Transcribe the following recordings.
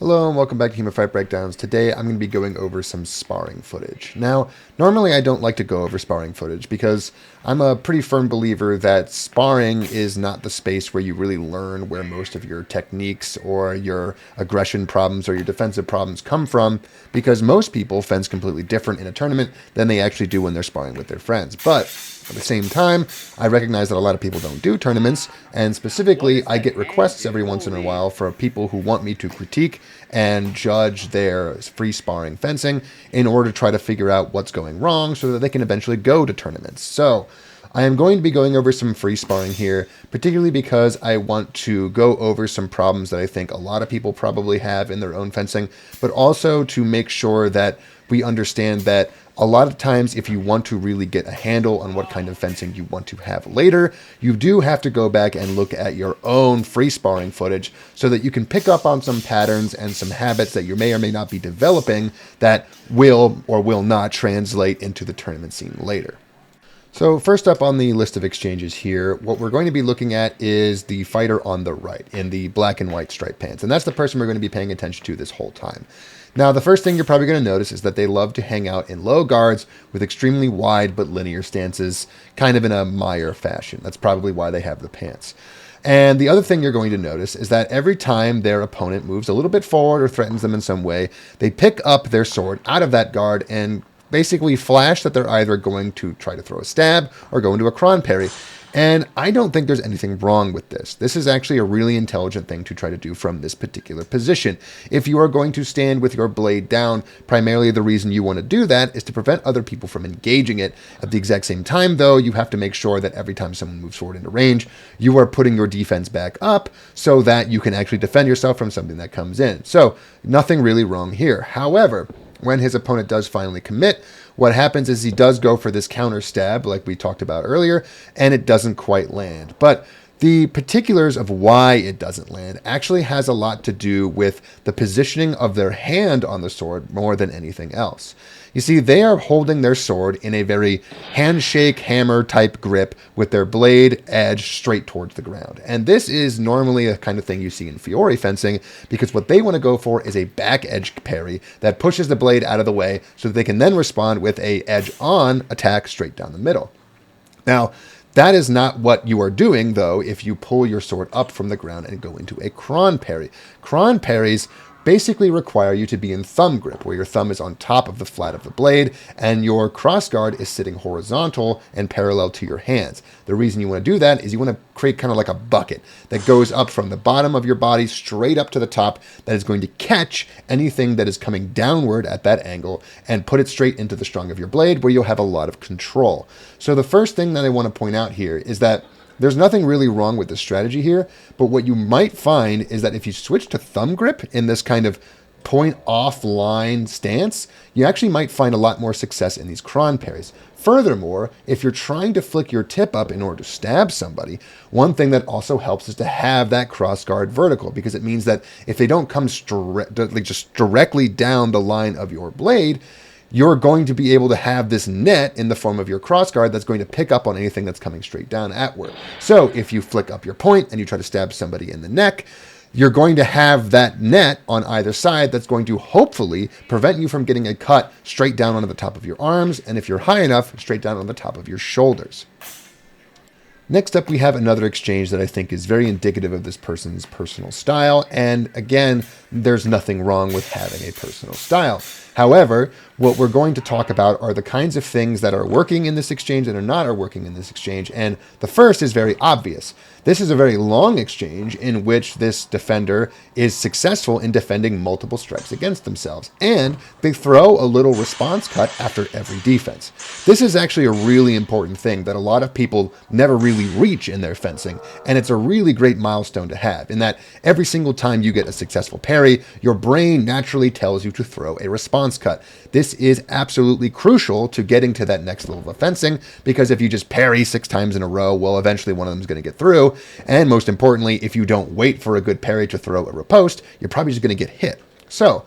Hello and welcome back to HEMA Fight Breakdowns. Today I'm going to be going over some sparring footage. Now, normally I don't like to go over sparring footage because I'm a pretty firm believer that sparring is not the space where you really learn where most of your techniques or your aggression problems or your defensive problems come from, because most people fence completely different in a tournament than they actually do when they're sparring with their friends. But at the same time, I recognize that a lot of people don't do tournaments, and specifically, I get requests every once in a while for people who want me to critique and judge their free sparring fencing in order to try to figure out what's going wrong so that they can eventually go to tournaments. So I am going to be going over some free sparring here, particularly because I want to go over some problems that I think a lot of people probably have in their own fencing, but also to make sure that we understand that a lot of times, if you want to really get a handle on what kind of fencing you want to have later, you do have to go back and look at your own free sparring footage so that you can pick up on some patterns and some habits that you may or may not be developing that will or will not translate into the tournament scene later. So first up on the list of exchanges here, what we're going to be looking at is the fighter on the right in the black and white striped pants. And that's the person we're going to be paying attention to this whole time. Now, the first thing you're probably going to notice is that they love to hang out in low guards with extremely wide but linear stances, kind of in a mire fashion. That's probably why they have the pants. And the other thing you're going to notice is that every time their opponent moves a little bit forward or threatens them in some way, they pick up their sword out of that guard and basically flash that they're either going to try to throw a stab or go into a cron parry. And I don't think there's anything wrong with this. This is actually a really intelligent thing to try to do from this particular position. If you are going to stand with your blade down, primarily the reason you want to do that is to prevent other people from engaging it. At the exact same time, though, you have to make sure that every time someone moves forward into range, you are putting your defense back up so that you can actually defend yourself from something that comes in. So nothing really wrong here. However, when his opponent does finally commit, what happens is he does go for this counter stab like we talked about earlier, and it doesn't quite land. But the particulars of why it doesn't land actually has a lot to do with the positioning of their hand on the sword more than anything else. You see, they are holding their sword in a very handshake, hammer type grip with their blade edge straight towards the ground. And this is normally a kind of thing you see in Fiore fencing, because what they want to go for is a back edge parry that pushes the blade out of the way so that they can then respond with a edge on attack straight down the middle. Now, that is not what you are doing, though, if you pull your sword up from the ground and go into a cron parry. Cron parries basically require you to be in thumb grip, where your thumb is on top of the flat of the blade and your cross guard is sitting horizontal and parallel to your hands. The reason you want to do that is you want to create kind of like a bucket that goes up from the bottom of your body straight up to the top, that is going to catch anything that is coming downward at that angle and put it straight into the strung of your blade, where you'll have a lot of control. So the first thing that I want to point out here is that there's nothing really wrong with this strategy here, but what you might find is that if you switch to thumb grip in this kind of point offline stance, you actually might find a lot more success in these cron parries. Furthermore, if you're trying to flick your tip up in order to stab somebody, one thing that also helps is to have that cross guard vertical, because it means that if they don't come just directly down the line of your blade, you're going to be able to have this net in the form of your crossguard that's going to pick up on anything that's coming straight down atward. So if you flick up your point and you try to stab somebody in the neck, you're going to have that net on either side that's going to hopefully prevent you from getting a cut straight down onto the top of your arms, and if you're high enough, straight down on the top of your shoulders. Next up, we have another exchange that I think is very indicative of this person's personal style. And again, there's nothing wrong with having a personal style. However, what we're going to talk about are the kinds of things that are working in this exchange and are not working in this exchange. And the first is very obvious. This is a very long exchange in which this defender is successful in defending multiple strikes against themselves, and they throw a little response cut after every defense. This is actually a really important thing that a lot of people never really reach in their fencing, and it's a really great milestone to have, in that every single time you get a successful parry, your brain naturally tells you to throw a response cut. This is absolutely crucial to getting to that next level of fencing, because if you just parry 6 times in a row, well, eventually one of them is going to get through. And most importantly, if you don't wait for a good parry to throw a riposte, you're probably just going to get hit. So,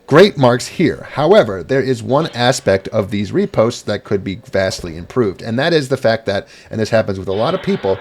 great marks here. However, there is one aspect of these ripostes that could be vastly improved, and that is the fact that, and this happens with a lot of people,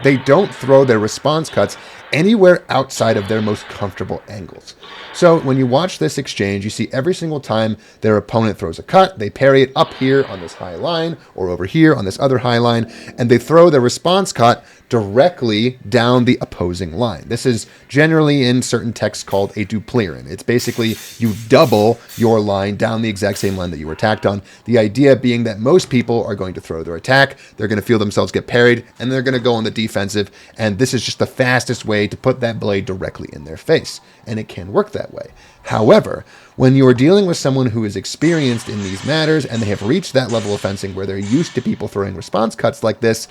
they don't throw their response cuts anywhere outside of their most comfortable angles. So when you watch this exchange, you see every single time their opponent throws a cut, they parry it up here on this high line or over here on this other high line, and they throw their response cut directly down the opposing line. This is generally in certain texts called a duplirin. It's basically you double your line down the exact same line that you were attacked on. The idea being that most people are going to throw their attack, they're going to feel themselves get parried, and they're going to go on the defensive, and this is just the fastest way to put that blade directly in their face, and it can work that way. However, when you are dealing with someone who is experienced in these matters and they have reached that level of fencing where they're used to people throwing response cuts like this,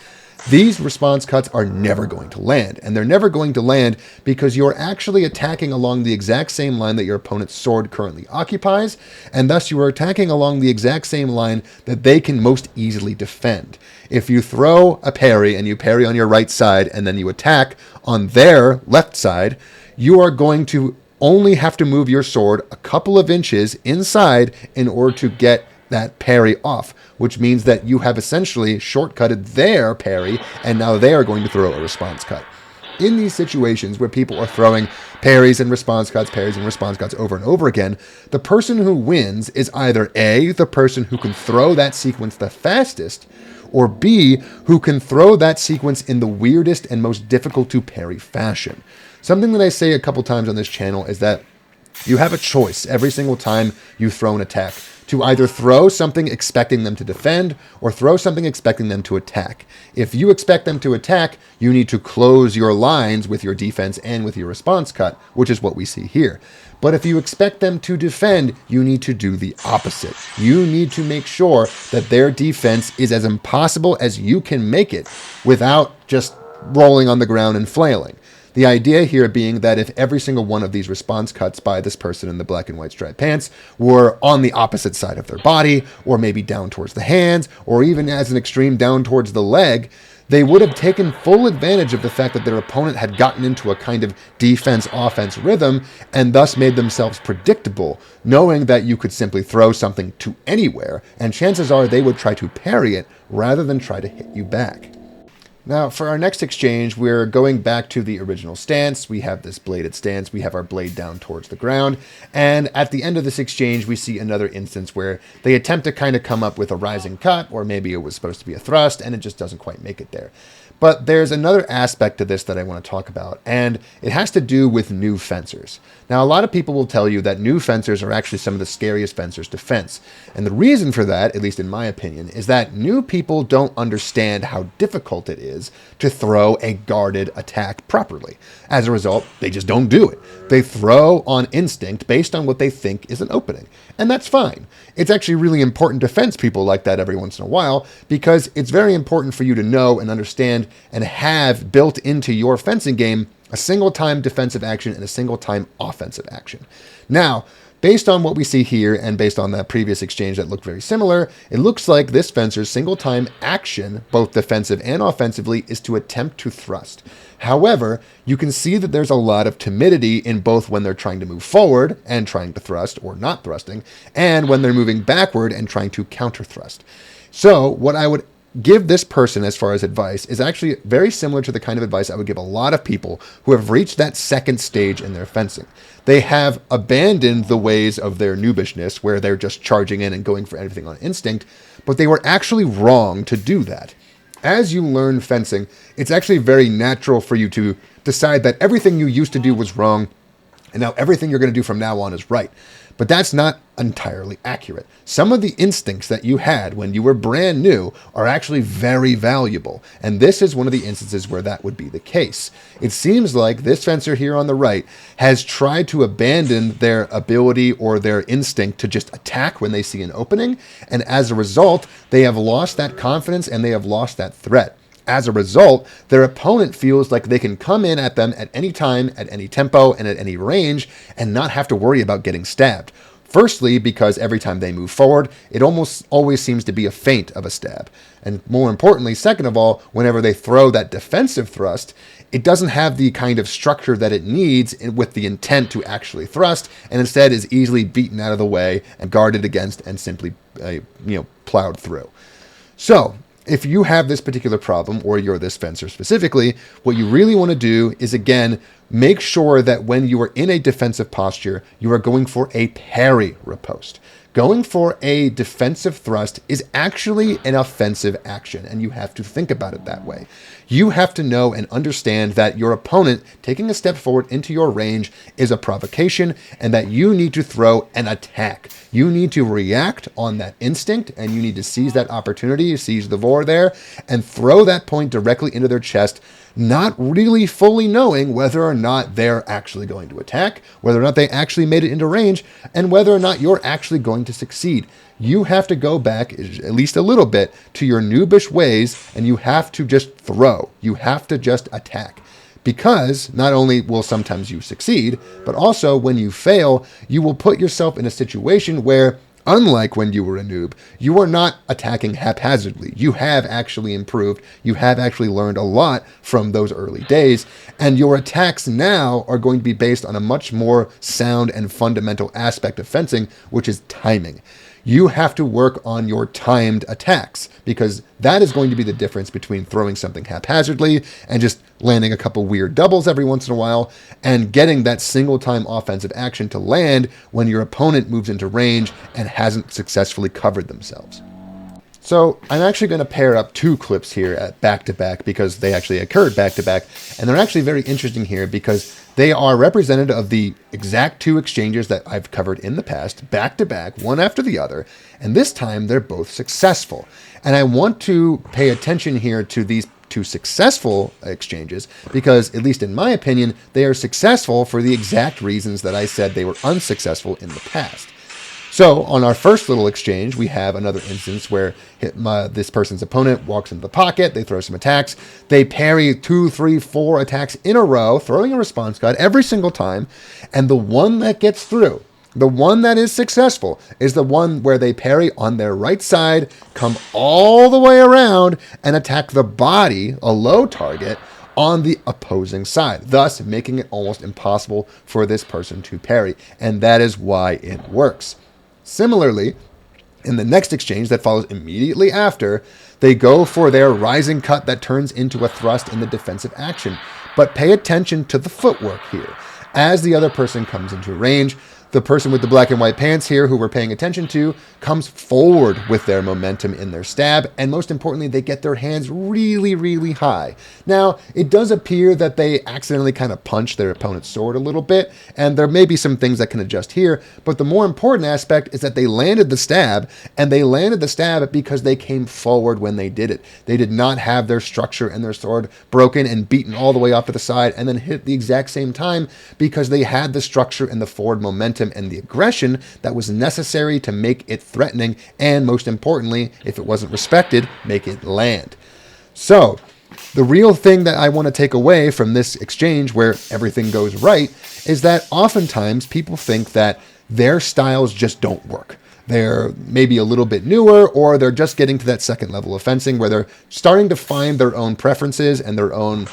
these response cuts are never going to land. And they're never going to land because you're actually attacking along the exact same line that your opponent's sword currently occupies, and thus you are attacking along the exact same line that they can most easily defend. If you throw a parry and you parry on your right side and then you attack on their left side, you are going to only have to move your sword a couple of inches inside in order to get that parry off, which means that you have essentially shortcutted their parry, and now they are going to throw a response cut. In these situations where people are throwing parries and response cuts over and over again, the person who wins is either A, the person who can throw that sequence the fastest, or B, who can throw that sequence in the weirdest and most difficult to parry fashion. Something that I say a couple times on this channel is that you have a choice every single time you throw an attack to either throw something expecting them to defend or throw something expecting them to attack. If you expect them to attack, you need to close your lines with your defense and with your response cut, which is what we see here. But if you expect them to defend, you need to do the opposite. You need to make sure that their defense is as impossible as you can make it without just rolling on the ground and flailing. The idea here being that if every single one of these response cuts by this person in the black and white striped pants were on the opposite side of their body, or maybe down towards the hands, or even as an extreme down towards the leg, they would have taken full advantage of the fact that their opponent had gotten into a kind of defense-offense rhythm and thus made themselves predictable, knowing that you could simply throw something to anywhere, and chances are they would try to parry it rather than try to hit you back. Now, for our next exchange, we're going back to the original stance. We have this bladed stance. We have our blade down towards the ground. And at the end of this exchange, we see another instance where they attempt to kind of come up with a rising cut, or maybe it was supposed to be a thrust, and it just doesn't quite make it there. But there's another aspect to this that I want to talk about, and it has to do with new fencers. Now, a lot of people will tell you that new fencers are actually some of the scariest fencers to fence. And the reason for that, at least in my opinion, is that new people don't understand how difficult it is to throw a guarded attack properly. As a result, they just don't do it. They throw on instinct based on what they think is an opening. And that's fine. It's actually really important to fence people like that every once in a while, because it's very important for you to know and understand and have built into your fencing game a single time defensive action and a single time offensive action. Now, based on what we see here and based on that previous exchange that looked very similar, it looks like this fencer's single time action, both defensive and offensively, is to attempt to thrust. However, you can see that there's a lot of timidity in both when they're trying to move forward and trying to thrust or not thrusting, and when they're moving backward and trying to counter thrust. So what I would give this person as far as advice is actually very similar to the kind of advice I would give a lot of people who have reached that second stage in their fencing. They have abandoned the ways of their noobishness where they're just charging in and going for everything on instinct, but they were actually wrong to do that. As you learn fencing, it's actually very natural for you to decide that everything you used to do was wrong, and now everything you're going to do from now on is right. But that's not entirely accurate. Some of the instincts that you had when you were brand new are actually very valuable, and this is one of the instances where that would be the case. It seems like this fencer here on the right has tried to abandon their ability or their instinct to just attack when they see an opening, and as a result, they have lost that confidence and they have lost that threat. As a result, their opponent feels like they can come in at them at any time, at any tempo, and at any range, and not have to worry about getting stabbed. Firstly, because every time they move forward, it almost always seems to be a feint of a stab. And more importantly, second of all, whenever they throw that defensive thrust, it doesn't have the kind of structure that it needs with the intent to actually thrust, and instead is easily beaten out of the way and guarded against and simply plowed through. So, if you have this particular problem, or you're this fencer specifically, what you really want to do is, again, make sure that when you are in a defensive posture, you are going for a parry riposte. Going for a defensive thrust is actually an offensive action, and you have to think about it that way. You have to know and understand that your opponent taking a step forward into your range is a provocation, and that you need to throw an attack. You need to react on that instinct, and you need to seize that opportunity, seize the vor there, and throw that point directly into their chest, not really fully knowing whether or not they're actually going to attack, whether or not they actually made it into range, and whether or not you're actually going to succeed. You have to go back at least a little bit to your noobish ways, and you have to just throw. You have to just attack. Because not only will sometimes you succeed, but also when you fail, you will put yourself in a situation where, unlike when you were a noob, you are not attacking haphazardly. You have actually improved. You have actually learned a lot from those early days. And your attacks now are going to be based on a much more sound and fundamental aspect of fencing, which is timing. You have to work on your timed attacks, because that is going to be the difference between throwing something haphazardly and just landing a couple weird doubles every once in a while, and getting that single time offensive action to land when your opponent moves into range and hasn't successfully covered themselves. So I'm actually going to pair up two clips here at back to back, because they actually occurred back to back, and they're actually very interesting here because they are representative of the exact two exchanges that I've covered in the past, back to back, one after the other, and this time they're both successful. And I want to pay attention here to these two successful exchanges because, at least in my opinion, they are successful for the exact reasons that I said they were unsuccessful in the past. So on our first little exchange, we have another instance where this person's opponent walks into the pocket, they throw some attacks, they parry 2, 3, 4 attacks in a row, throwing a response guard every single time, and the one that gets through, the one that is successful, is the one where they parry on their right side, come all the way around, and attack the body, a low target, on the opposing side, thus making it almost impossible for this person to parry, and that is why it works. Similarly, in the next exchange that follows immediately after, they go for their rising cut that turns into a thrust in the defensive action. But pay attention to the footwork here. As the other person comes into range, the person with the black and white pants here, who we're paying attention to, comes forward with their momentum in their stab, and most importantly, they get their hands really, really high. Now, it does appear that they accidentally kind of punch their opponent's sword a little bit, and there may be some things that can adjust here, but the more important aspect is that they landed the stab, and they landed the stab because they came forward when they did it. They did not have their structure and their sword broken and beaten all the way off to the side and then hit at the exact same time, because they had the structure and the forward momentum and the aggression that was necessary to make it threatening, and most importantly, if it wasn't respected, make it land. So the real thing that I want to take away from this exchange where everything goes right is that oftentimes people think that their styles just don't work. They're maybe a little bit newer, or they're just getting to that second level of fencing where they're starting to find their own preferences and their own,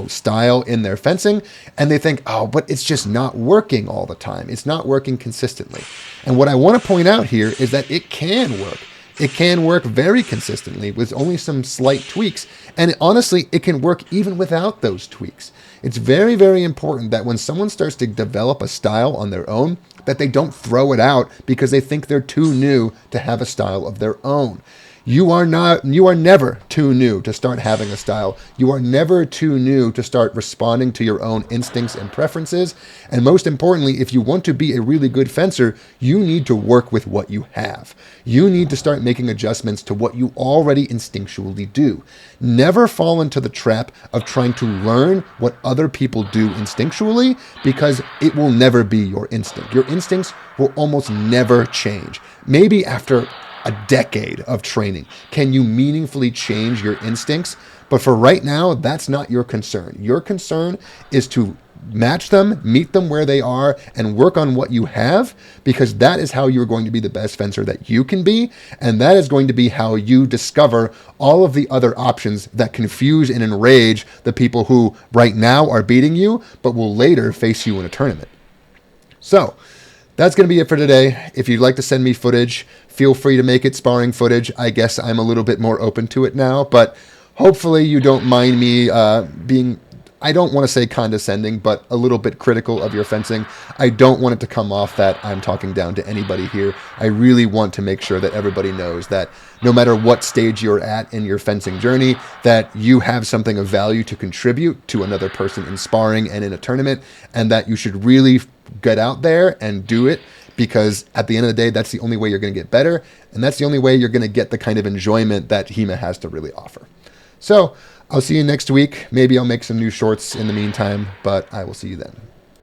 style in their fencing. And they think, oh, but it's just not working all the time. It's not working consistently. And what I want to point out here is that it can work. It can work very consistently with only some slight tweaks. And honestly, it can work even without those tweaks. It's very, very important that when someone starts to develop a style on their own, that they don't throw it out because they think they're too new to have a style of their own. You are never too new to start having a style. You are never too new to start responding to your own instincts and preferences. And most importantly, if you want to be a really good fencer, you need to work with what you have. You need to start making adjustments to what you already instinctually do. Never fall into the trap of trying to learn what other people do instinctually, because it will never be your instinct. Your instincts will almost never change. Maybe after a decade of training can you meaningfully change your instincts, but for right now, that's not your concern. Your concern is to match them, meet them where they are, and work on what you have, because that is how you're going to be the best fencer that you can be, and that is going to be how you discover all of the other options that confuse and enrage the people who right now are beating you, but will later face you in a tournament. So that's going to be it for today. If you'd like to send me footage, feel free to make it sparring footage. I guess I'm a little bit more open to it now, but hopefully you don't mind me being, I don't want to say condescending, but a little bit critical of your fencing. I don't want it to come off that I'm talking down to anybody here. I really want to make sure that everybody knows that no matter what stage you're at in your fencing journey, that you have something of value to contribute to another person in sparring and in a tournament, and that you should really get out there and do it, because at the end of the day, that's the only way you're going to get better, and that's the only way you're going to get the kind of enjoyment that HEMA has to really offer. So I'll see you next week. Maybe I'll make some new shorts in the meantime, but I will see you then.